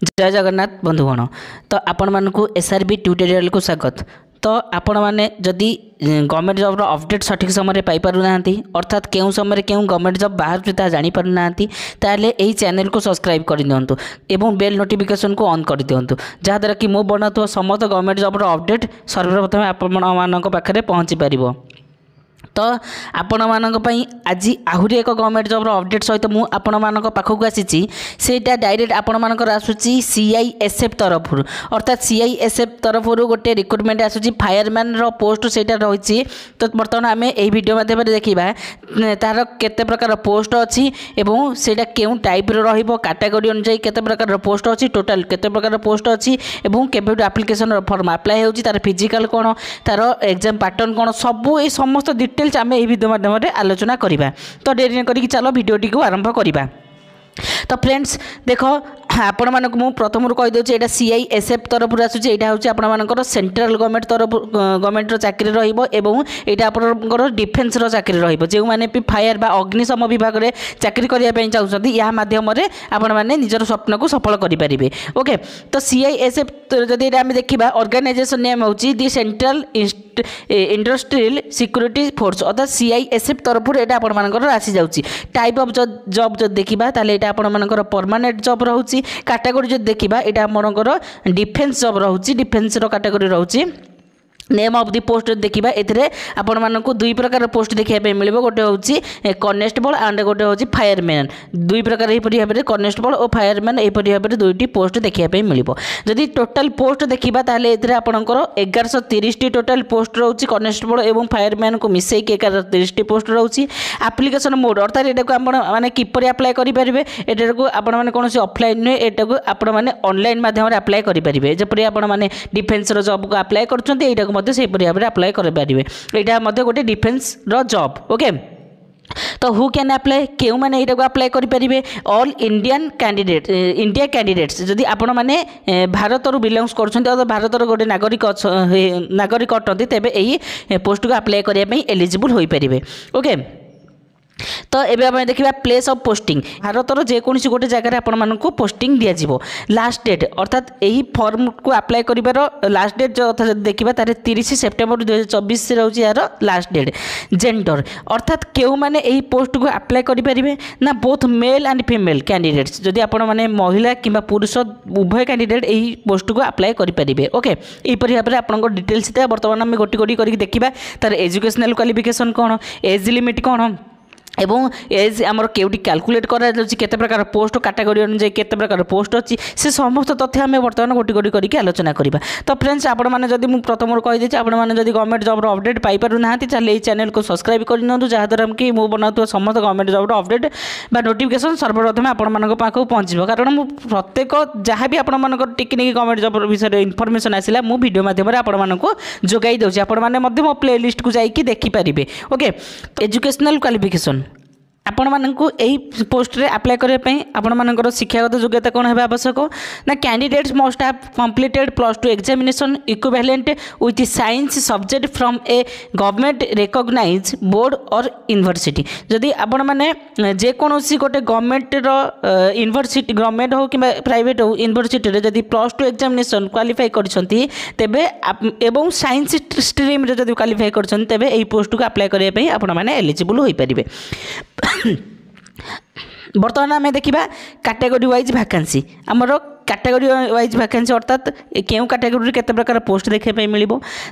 जय जगन्नाथ बंधुगण। तो आपण मानकु एसआरबी ट्यूटोरियल को स्वागत। तो आपण माने जदि गवर्नमेंट जॉब रो अपडेट सठिक समय पाई पारु नांती अर्थात केउ समय केउ गवर्नमेंट जॉब बाहर ता जानि पारु नांती ताले एही चैनल को सब्सक्राइब कर दियंतु एवं बेल नोटिफिकेशन को ऑन कर दियंतु जहा द्वारा कि मो बनातो समस्त गवर्नमेंट जॉब रो अपडेट सर्वप्रथम आपण मानक पाखरे पहुंची पारिबो। तो आपण मानक पई आज आहुरी एक गवर्नमेंट जॉब रो अपडेट सहित मु आपण मानक पाखकु आसीची सेटा डायरेक्ट आपण मानकर आसुची सीआईएसएफ तरफ अर्थात सीआईएसएफ तरफ गोटे रिक्रुटमेंट आसुची फायरमैन रो पोस्ट सेटा रहिची। तो बर्तमान आमे एही वीडियो माध्यम देखिबा तार केते प्रकार पोस्ट अछि एवं सेटा केउ टाइप रो रहिबो कैटेगरी अनुसार केते प्रकार पोस्ट अछि टोटल केते प्रकार पोस्ट अछि एवं केबे एप्लिकेशन फॉर्म अप्लाई होउची तार फिजिकल कोन तार एग्जाम पैटर्न कोन सब ए समस्त डिटेल्स आमे एही वीडियो माध्यम आलोचना करिबा। तो देरी न करी चलो वीडियोटी को आरंभ करिबा। तो फ्रेंड्स देखो आपण मानक मु प्रथम कहि देउछि एटा सीआईएसएफ तरफ आसुछि एटा होछि आपण मानकर सेंट्रल गवर्नमेंट तरफ गवर्नमेंट रो चाकरी रहिबो एवं एटा आपनकर डिफेंस रो चाकरी रहिबो जे माने पि फायर बा अग्निशम विभाग रे चाकरी करिया पई चाहउछथि या माध्यम रे आपण माने निजर स्वप्न को सफल करि परिबे। ओके तो सीआईएसएफ जदि एटा हम देखिबा ऑर्गेनाइजेशन नेम होछि the central industrial security force अर्थात सीआईएसएफ तरफ एटा आपण मानकर आसी जाउछि। टाइप ऑफ जॉब जब देखिबा ताले एटा आपण मानकर परमानेंट जॉब रहउछि। कैटेगरी जो देखिबा एटा हमरकर डिफेंस जॉब रहउछि डिफेंस रो कैटेगरी रहउछि। नेम ऑफ दी पोस्ट देखिबा एथिरे आपण मानकु दुई प्रकार पोस्ट देखिया पे मिलिबो गोटे होछि कॉन्स्टेबल एंड गोटे होछि फायरमैन दुई प्रकार एही परि भाबरे कॉन्स्टेबल और फायरमैन एही परि भाबरे दुईटी पोस्ट देखिया पे मिलिबो। जदि टोटल पोस्ट देखिबा ताले एथिरे आपणकर 1130 टी टोटल पोस्ट रहउछि कॉन्स्टेबल एवं फायरमैन को मिसै के 1130 टी पोस्ट रहउछि। एप्लिकेशन मोड अर्थात एटा को आपण माने किपरि अप्लाई करि परिबे एटा को आपण माने कोनोसी ऑफलाइन नै एटा को आपण माने ऑनलाइन माध्यम रे अप्लाई करि परिबे जेपरि आपण माने डिफेंस रो जॉब को अप्लाई करछन्ती एटा से अप्लाई कर पारे यहाँ गोटे डिफेंस रो जॉब। ओके तो हु कैन अप्लाई क्यों मैंने यहाँ को अप्लाई करें all Indian candidate India candidates जदि आपण मैंने भारत रु बिलोंग्स कर भारत गोटे नागरिक अटंती तेबे यही पोस्ट को अप्लाई करने एलिजिबल हो पारे। ओके तो एबे हम देखिबा प्लेस ऑफ पोस्टिंग भारतर जेकोसी गोटे जगह आपण मानकु पोस्टिंग दिया जिवो। लास्ट डेट अर्थात यही फॉर्म को अप्लाई करिवार लास्ट डेट जो देखिबा तारे 30 सेप्टेम्बर 2024 से रहउछि यार लास्ट डेट। जेंडर अर्थात केउ माने एही पोस्ट को अप्लाई करि परिबे ना both male and female candidates जदि आपण माने महिला किबा पुरुष उभय कैंडिडेट एही पोस्ट को अप्लाई करि परिबे। ओके एही परि भाबरे आपनको डिटेल्स दे वर्तमान हम गोटी गोटी करि देखिबा तार एजुकेशनल क्वालिफिकेशन कोन एज लिमिट कोन एवं एज आमर केउटी कैलकुलेट करा जाउछि केते प्रकार पोस्ट कैटेगरी अनुसार केते प्रकार पोस्ट अछि से समस्त तथ्य हमें वर्तमान गोटी गोटी करके आलोचना करिबा। तो फ्रेंड्स आपण माने जदि मु प्रथम कहि देछि आपण माने जदि गवर्नमेंट जॉब रो अपडेट पाई पारु नाहंती ताले ए चैनल को सब्सक्राइब करि नंतु जहा द्वारा हम कि मु बनातो समस्त गवर्नमेंट जॉब रो अपडेट बा नोटिफिकेशन सर्वप्रथम आपण मानक पाखो पहुंचबो कारण मु प्रत्येक जहा भी आपण मानक टेक्निक गवर्नमेंट जॉब रो विषय इन्फॉर्मेशन आसिला मु वीडियो माध्यम रे आपण मानक जोगाई दउछि आपण माने मध्य मो प्लेलिस्ट को जाई कि देखि परिबे। ओके एजुकेशनल क्वालिफिकेशन आपण मानकु एही पोस्ट रे अप्लाई करे पई आपण मानकर शिक्षागत योग्यता कोन हेबा आवश्यक ना candidates must have completed +2 examination equivalent with science subject from a government recognise board or university. जदि आपण माने जे कोनोसी गोटे गवर्नमेंट रो यूनिवर्सिटी गवर्नमेंट हो कि प्राइवेट हो यूनिवर्सिटी रे जदि +2 एग्जामिनेशन क्वालिफाई करछंती तेबे एवं साइंस स्ट्रीम रे जदि क्वालिफाई करछंती तेबे एही पोस्ट को अप्लाई करे पई आपण माने एलिजिबल होई परिबे। बर्तमान आम देखा कैटेगरी वाइज वैकेंसी आमर कैटेगरी वाइज वैकेंसी अर्थात क्यों कैटेगरी केते प्रकार पोस्ट देखा मिल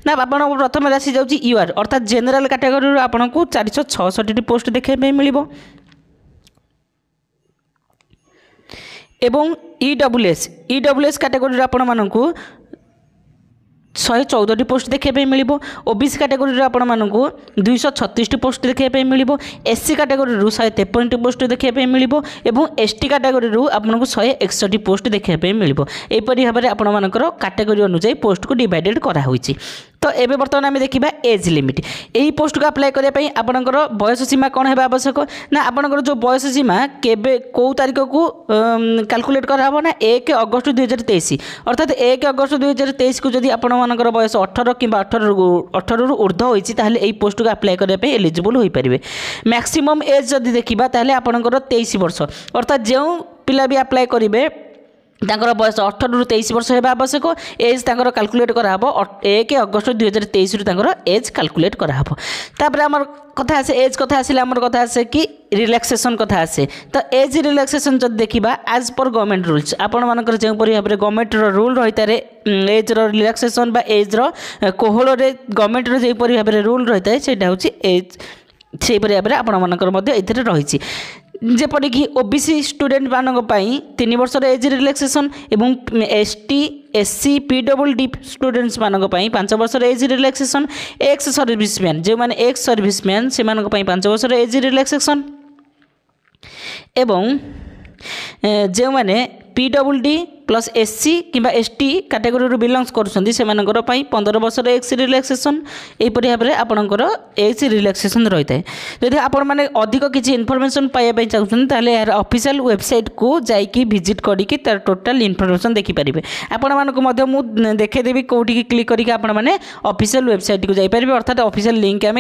ना आपण प्रथम राशि जाऊँ यूआर अर्थात जेनेराल कैटेगरी आपन को 466 पोस्ट देखा मिल एवं ईडब्ल्यूएस कैटेगरी आपण मानकु 114 पोस्ट देखा मिल ओबीसी कैटेगरी आपण मानकु 236 पोस्ट देखा मिल एससी कैटेगरी 153 पोस्ट देखा मिल एवं एसटी कैटेगरी आपको 161 पोस्ट देखा मिल एपरी भाव में आपण मानकर कैटेगरी अनुसार पोस्ट को डिवाइडेड करा होईची। तो एबे वर्तमान आम देखा एज लिमिट यही पोस्ट को अप्लाई करने आपणकर बयस सीमा कौन है आवश्यक ना आपणकर जो बयस सीमा केबे कौ तारीख को कैलकुलेट कराबो ना 1 अगस्त 2023 अर्थात 1 अगस्त 2023 को जदि आपण मानकर बयस 18 कि 18 रु ऊर्ध्व होईची ताहले एही पोस्ट को अप्लाई करने एलिजिबल हो पारे। मैक्सिमम एज जदि देखिबा ताहले आपणकर 23 वर्ष अर्थात जो पिला भी अप्लाई करेंगे ତାଙ୍କର ବୟସ 18 ରୁ 23 ବର୍ଷ ହେବା ଆବଶ୍ୟକ। ଏଜ୍ ତାଙ୍କର କାଲକୁଲେଟ୍ କରାହେବ 1 ଅଗଷ୍ଟ 2023 ରୁ ତାଙ୍କର ଏଜ୍ କାଲକୁଲେଟ୍ କରାହେବ। ତାପରେ ଆମର କଥା ଆସେ ଏଜ୍ କଥା ଆସିଲେ ଆମର କଥା ଆସେ କି ରିଲାକ୍सेसन କଥା आसे तो एज रिलैक्सेशन जब देखा आज पर गवर्नमेंट रूल्स आपंकर जो भाव में गवर्नमेंट रूल रही है एज रिलैक्सेशन बा एज कोहल गवर्नमेंट जो भाव में रूल रही है से एज से भाव में आपंकर रही जेपरिक ओबीसी स्टूडेंट मानी 3 वर्षर एज रिलैक्सेशन और एसटी एससी पीडब्ल्यूडी स्टूडेंट्स मानी 5 वर्षर एज रिलैक्सेशन एक्स सर्विसमैन जो मैंने एक्स सर्विसमैन से 5 वर्षर एज रिलैक्सेशन एवं जो मैंने पीडब्ल्यूडी प्लस एससी कि एसटी कैटेगरी बिलंग्स कर 15 वर्षर एक्स रिलैक्सेशन यहपरि भाव में आपंकर एज रिलैक्सेशन रही है। जदि आपण मैंने अधिक किसी इनफॉरमेशन पाइबा चाहते यार ऑफिशियल वेबसाइट को जाकि विजिट करके तार टोटाल इनफॉरमेशन देखिपारे। आपण मानक देखेदेवी कौटी क्लिक करके आपण मैंने ऑफिशियल वेबसाइट को जापारे अर्थात ऑफिशियल लिंक आम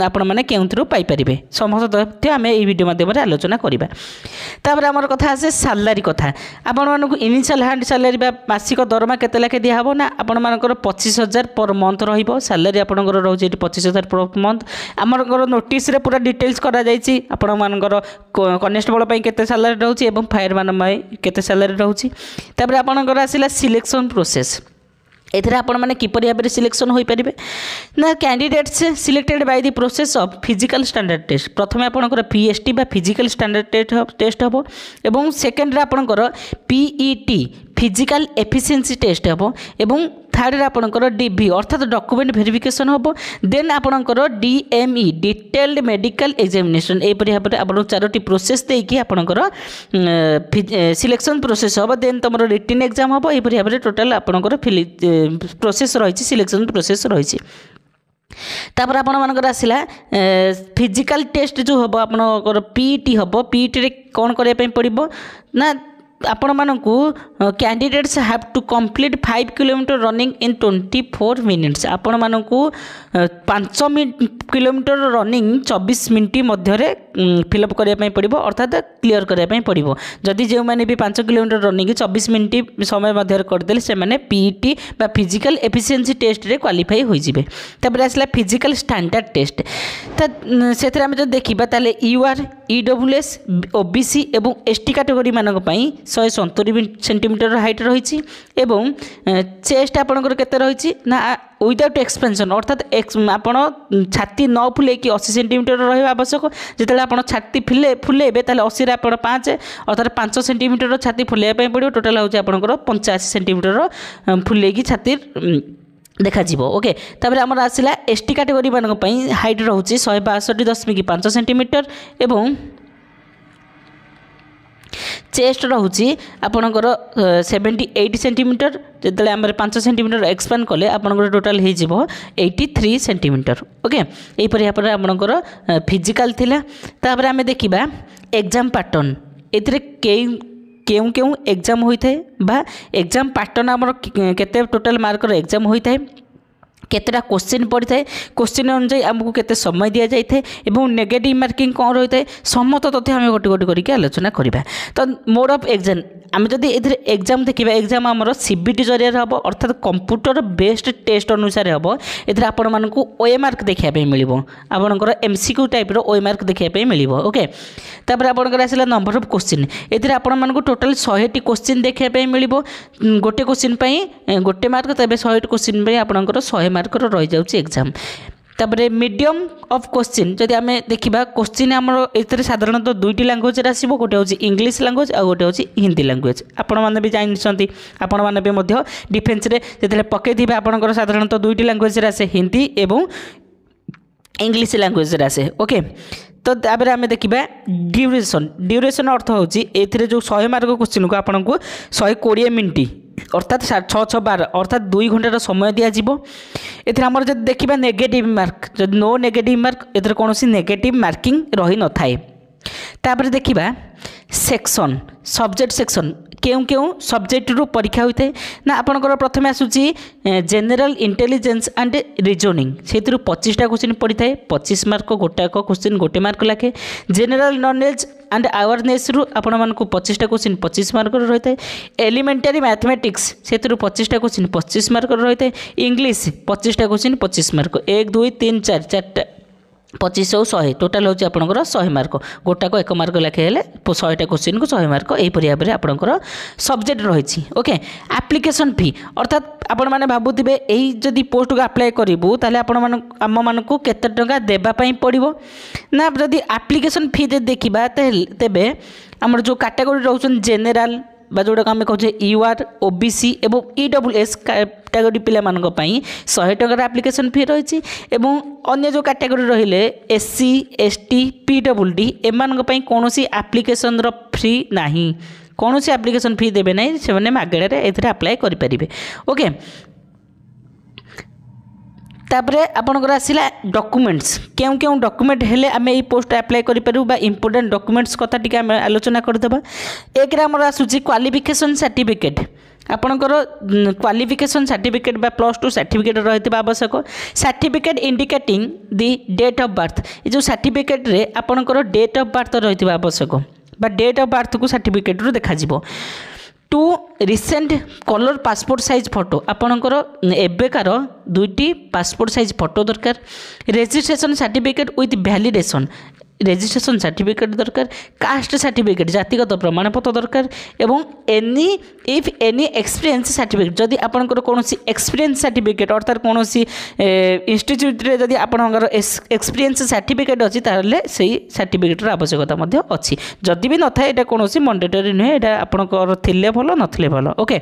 आपण मैंने क्यों पाइपर समस्त तथ्य आम यह वीडियो माध्यम आलोचना करवा। तापर आमर कथा आसे सैलरी कथा आपण मानक इनिशियल हैंड सैलरी मासिक दरमा केते लाखे दिया हबो ना आपण मानकर 25,000 पर मंथ रहिबो सैलरी आपनकर रहउछि 25,000 पर मंथ। आमर नोटिस रे पूरा डिटेल्स करा जायछि आपण मानकर कनेस्टेबल पई केते सैलरी रहउछि एवं फायरमैन पई केते सैलरी रहउछि। तापर आपनकर आसिला सिलेक्शन प्रोसेस एथिरे आपण माने किपरि भाबरे सिलेक्शन होई परिबे ना candidates selected by the process of physical standard test. प्रथमे आपनकर पीएसटी बा फिजिकल स्टैंडर्ड टेस्ट हबो एवं सेकेंड रे आपनकर पीईटी फिजिकल एफिशिएंसी टेस्ट हबो एवं थर्ड रे आपनकर डीवी अर्थात डॉक्यूमेंट वेरिफिकेशन हबो देन आपनकर डीएमई डिटेल्ड मेडिकल एग्जामिनेशन ए परि भाबरे आपण चारोटी प्रोसेस देकी आपनकर सिलेक्शन प्रोसेस हबो देन तमरो रिटन एग्जाम हबो ए परि भाबरे टोटल आपनकर प्रोसेस रही सिलेक्शन प्रोसेस रही। तापर आपण मानकर आसिला फिजिकल टेस्ट जो हम आपनकर पीईटी हम पीईटी रे कौन करबा पई पड़िबो ना आपण मानकू candidates have to complete 5 kilometre running in 24 minutes आपण मानकू 5 किलोमीटर रनिंग 24 मिनिट मध्य फिलअप करने पड़ो अर्थात क्लीयर करने पड़ो। जदि जो मैंने भी 5 किलोमीटर रनिंग 24 मिनिट समय मध्य करदे से मैंने पीईटी बा फिजिकल एफिशिएंसी टेस्ट रे क्वालिफाई हो जिवे। तापर आसला फिजिकल स्टैंडर्ड टेस्ट से आम जो देखा ताले यूआर ईडब्ल्यूएस ओबीसी और एसटी कैटेगरी मानक 170 सेंटीमीटर हाइट रही एवं चेस्ट आपंकर केते रही ना विदाउट एक्सपेंशन अर्थात आपण छाती न फुले कि 80 सेंटीमीटर रहा आवश्यक जिते आप छाती फुलेबे 80 आप 5 अर्थात 5 सेंटीमीटर छाती फुलैया पड़ो टोटाल हूँ आपंकर 85 सेंटीमीटर फुले छाती देखा ओके। तापर आमर आसला एसटी कैटेगरी मानक हाइट रोचे 162.5 सेंटीमीटर एवं चेस्ट रोचे आपणकर 78 सेंटीमीटर जिते आम 5 सेंटीमीटर एक्सपांड कले आपंकर टोटाल हो 83 सेंटीमीटर ओके। यहीपरि भाव में आपंकर फिजिकल थिला। तापर आम देखा एग्जाम पैटर्न एथिरे केउं केउं एग्जाम होता है बा एग्जाम पैटर्न आमर केते टोटाल मार्कर एग्जाम होता है केतेटा क्वेश्चन पड़ता है क्वेश्चन अनुसार आमको केते समय दि जाए और नेगेटिव मार्किंग कौन रही है समस्त तथ्य आम गोटे गोटे करके आलोचना करवा। तो मोड ऑफ एग्जाम आम जदि एग्जाम देखा एग्जाम आमर सीबीटी जरिया हम अर्थात कंप्यूटर बेस्ड टेस्ट अनुसार हम ए आपण मानक ओएमआर देखापी मिल आपंकर एमसीक्यू टाइप ओएमआर देखापी मिल ओके। तापर आपंकर आसला नंबर ऑफ क्वेश्चन ए आपण मानक टोटाल 100टी क्वेश्चन देखापी मिल गोटे क्वेश्चन गोटे मार्क तेज 100 क्वेश्चन आपंकर 100 मार्क रही जाऊँगी एग्जाम। तापर मीडियम ऑफ क्वेश्चन जदि आम देखा क्वेश्चन आमर ए साधारणतः 2टी लैंग्वेज आसो गोटे हूँ इंग्लिश लैंग्वेज आ गोटे हूँ हिंदी लैंग्वेज आपण मैंने भी जानते आपण मैंने भी डिफेन्स जो पकईथे आपंकर साधारणतः 2टी लैंग्वेज आसे हिंदी एवं इंग्लिश लैंग्वेज आसे ओके। तो तापर आम देखा ड्यूरेशन अर्थ हूँ ये जो 100 मार्क क्वेश्चन को आपन को 120 मिनिट अर्थात 6-6-12 अर्थात 2 घंटार समय दिज्व। एमर जब देखा नेगेटिव मार्क जब नो नेगेटिव मार्क ए कौन नेगेटिव मार्किंग रही न थाए। तापर देखा सेक्शन सब्जेक्ट सेक्शन केउ केउ सब्जेक्ट रु परीक्षा होता है ना आपंकर प्रथम आसूची जनरल इंटेलिजेंस एंड रिजनिंग से 25टा क्वेश्चन पड़ी था 25 मार्क गोटाक क्वेश्चन गोटे mark Lakhe general knowledge and awareness रु आपण मानक 25टा क्वेश्चन 25 मार्क रही है एलिमेंटरी मैथमेटिक्स से 25टा क्वेश्चन 25 मार्क रही है इंग्लिश 25टा क्वेश्चन 25 मार्क 1 2 3 4 4टा 25 और 100 टोटाल हूँ आपंकर 100 मार्क गोटाक 1 मार्क लाखे 100टा क्वेश्चन को 100 मार्क यहीपरि भाव में आपंकर सब्जेक्ट रही ओके एप्लिकेशन फी अर्थात आपण मैंने भावुवे यही जदि पोस्ट को अप्लाई करूँ ताले आम मानक केते टंका देवाई पड़ो ना जदि एप्लिकेशन फी देखा तेबे आमर जो कैटेगरी रोचन जेनेराल बा जोटा आम कहे यूआर ओबीसी एवं ईडब्ल्यूएस कैटेगरी पिला 100 टकर एप्लिकेशन फी रही अन्य जो कैटेगरी रहिले एससी एसटी पीडब्ल्यूडी एमान कौन एप्लिकेशन फ्री नहीं कौन एप्लिकेशन फी देवे ना से मागेड़े ए अप्लाई करेंगे ओके तापरे आपनकर आसिला डॉक्यूमेंट्स केउ केउ डॉक्यूमेंट हेले आमे ई पोस्ट अप्लाई करि परु बा इंपोर्टेंट डॉक्यूमेंट्स कथा टिके आमे आलोचना करदेबा एक रे हमर आसुची क्वालिफिकेशन सर्टिफिकेट आपनकर क्वालिफिकेशन सर्टिफिकेट बा +2 सर्टिफिकेट रहितबा आवश्यक certificate indicating the date of birth ए जो सर्टिफिकेट रे आपनकर डेट ऑफ बर्थ रहितबा आवश्यक बा डेट ऑफ बर्थ को सर्टिफिकेट रो देखा जिवो two recent colour passport size photo आपणकर एबेकार 2टी पासपोर्ट साइज फोटो दरकार registration certificate with validation registration certificate दरकार कास्ट सर्टिफिकेट जातिगत प्रमाणपत्र दरकार एवं any if any experience certificate जदि आपनकर कौन एक्सपीरियंस सर्टिफिकेट अर्थात कौन इंस्टीट्यूट रे जदि आपनकर एक्सपीरियंस सर्टिफिकेट अच्छी ताहले सही सर्टिफिकेटर आवश्यकता अच्छी जदि भी न था एटा कौन मैंडेटरी नुहे एटा आपनकर थिले भलो नथिले भलो ओके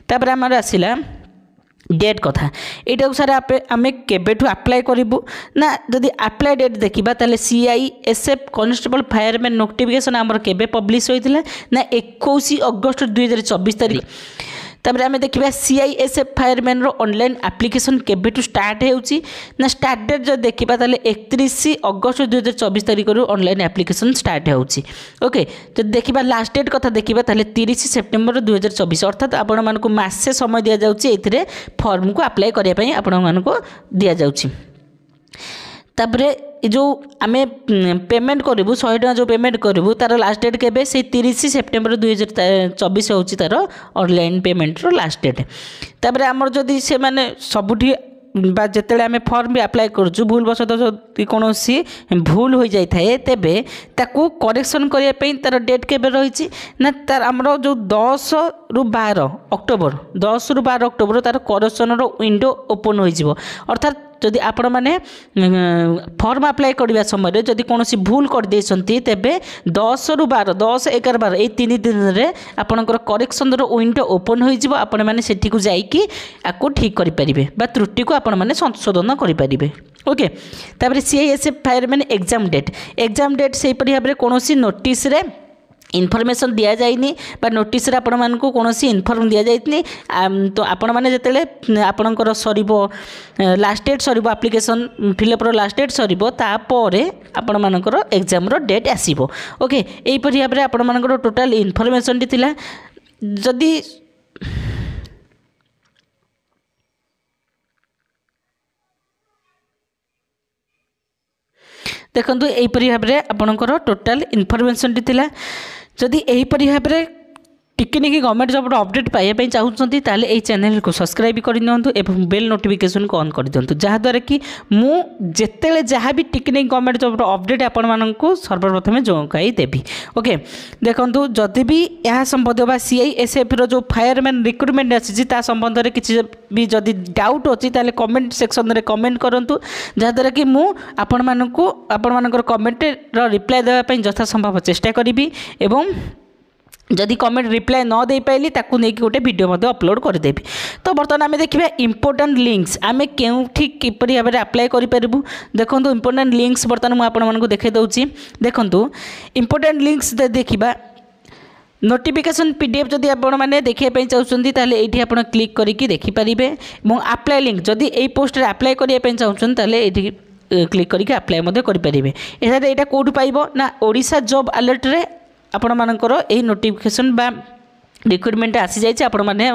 तापर हमर आसिला डेट कथा यहाँ सारे आम केबेठू अप्लाई करूँ ना जदि अप्लाई डेट देखा ताले CISF कॉन्स्टेबल फायरमैन नोटिफिकेशन आमर केबे पब्लिश होता ना 21 अगस्त 2024 तारीख तापर आम देखा CISF फायरमैन रो ऑनलाइन एप्लिकेशन केबेठू स्टार्ट होउची ना स्टार्ट डेट जो देखा ताले 31 अगस्त 2024 तारीख रो ऑनलाइन एप्लिकेशन स्टार्ट होउची ओके तो देखा लास्ट डेट कथा देखा ताले 30 सेप्टेम्बर 2024 अर्थात आपण मानकु मासे समय दिया जाउची एथिरे फॉर्म को अप्लाई करिया पई आपण मानकु दिया जाउची तापरे जो आम पेमेंट करूँ 100 टका जो पेमेंट करूँ तार लास्ट डेट के 30 सेप्टेम्बर 2024 हूँ तार ऑनलाइन पेमेंट रो लास्ट डेट तापर आमर जदि से माने सबुठी बा जिते आम फॉर्म भी अप्लाई करूँ भूलवशत जदि कौन भूल हो जाए तेबे ताकू करेक्शन करने तार डेट के रही ना तार आमर जो 10 रु 12 अक्टोबर 10 रु 12 अक्टोबर तार करेक्शन विंडो ओपन हो अर्थात जदि आपण मैंने फॉर्म अप्लाई करने समय जदि कौन भूल कर तेबे 10 रु 12 10 11 12 ये 3 दिन में आपणकर करेक्शन विंडो ओपन हो आपण मैंने सेठी को जाइकी आपको ठीक करेंगे बा त्रुटि को आपण मैंने संशोधन करेंगे ओके तापर CISF फायरमैन एग्जाम डेट से भाव में कौन नोटिस रे इनफर्मेशन दि जाइनी बा नोटिस रे आपण मानकु कोनोसी इनफॉर्म दि जाइतनी तो आपण माने जतेले आपणकर सरीबो लास्ट डेट सरीबो एप्लिकेशन फिलअप रो लास्ट डेट सरीबो तापरे आपण मानकर एग्जाम रो डेट आसीबो ओके एई परि भाबरे आपण मानकर टोटल इनफर्मेशन दी थिला जदी देखंतु एहीपरि भाव में आपणकर टोटाल इनफर्मेशन थिला जदि एहीपरि भाव में टिकनिक गवर्नमेंट जॉब अपडेट पाइबा चाहूँगी ताले यही चैनल को सब्सक्राइब कर दिंतु एवं बेल नोटिफिकेशन को ऑन कर दिंतु जहाँद्वारा कि मुझे जहाँ भी टिकनिक गवर्नमेंट जॉब अपडेट आपण मानक सर्वप्रथम जोगाई देवी ओके देखो जदि भी यह संबंध बा CISF रो जो फायरमैन रिक्रुटमेंट आसी संबंध में किसी भी जदि डाउट अच्छी ताले कमेंट सेक्शन में कमेंट करूँ जहाँद्वारा कि आपण मानकर कमेंट रिप्लाई देवाई यथासंभव चेष्टा करी एवं जदि कमेंट रिप्लाई न दे पाइली ताकू नहीं गोटे वीडियो मध्य अपलोड करदेवी तो बर्तमान आम देखा इंपोर्टेंट लिंक्स आम के किपर भाव में अप्लाई करूँ देखो इंपोर्टेंट लिंक्स बर्तमान मुझे देखे दूसरी देखो इंपोर्टेंट लिंक्स देखा नोटिफिकेशन PDF जदि आपण मैंने देखा चाहते ताले ये आप क्लिक करके देखिपारे और अप्लाई लिंक जदि यही पोस्ट अप्लाई करने चाहते ये क्लिक करके अप्लाई करेंगे यहाँ कौटू पाइब ना ओडिशा जॉब अलर्ट रे आपण मानकर यही नोटिफिकेशन बा रिक्रुटमेंट आसी जाइए आपण मैंने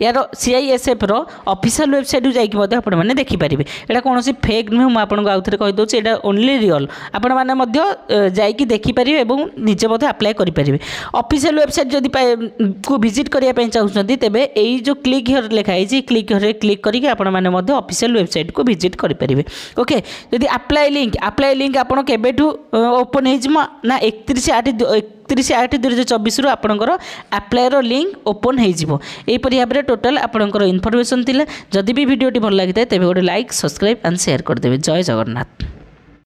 यार CISF रो ऑफिशियल वेबसाइट को जाइए आपण मैंने देखिपारे यहाँ कौन फेक नुह मुझे आपको आउ थे कहीदे यहाँ ओनली रियल आपण मैंने जाकि देखिपारे और निजे अप्लाई करेंगे ऑफिशियल वेबसाइट जदि को विजिट करने चाहते तेरे यही जो क्लिक हियर लिखाई क्लिक हियर क्लिक करके आपण मैंने ऑफिशियल वेबसाइट को विजिट करेंगे ओके जदि अप्लाई लिंक आपड़ केबेठू ओपन हो ना 31/8/2024 आपणकर अप्लायर लिंक ओपन होईपरी भाव में टोटाल आपणकर इनफॉरमेशन थिला जदि भी वीडियोटी भल लगी तेज गोटे लाइक सब्सक्राइब एंड शेयर करदेवे जय जगन्नाथ।